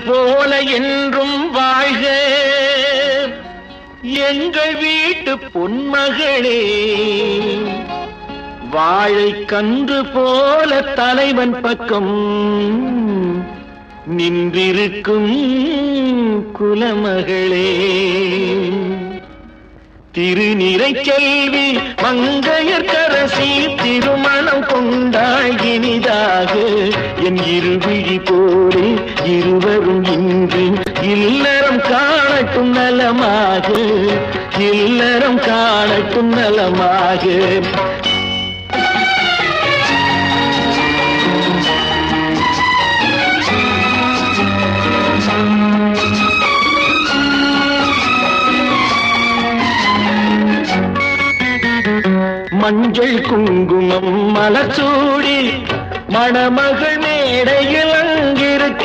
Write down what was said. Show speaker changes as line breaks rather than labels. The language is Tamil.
போல என்றும் வாழ்க எங்கள் வீட்டு பொன்மகளே. வாழை கன்று போல தலைவன் பக்கம் நின்றிருக்கும் குலமகளே. திருநிறை செல்வி மங்கையர்க்கரசி திருமணம் கொண்டாள் இனிதாக. என் இருவிழி போலே இருவரும் இன்று இல்லறம் காணட்டும் நலமாக, இல்லறம் காணட்டும் நலமாக. மஞ்சள் குங்குமம் மலச்சூடி மணமகள் மேடையில் அங்கிருக்க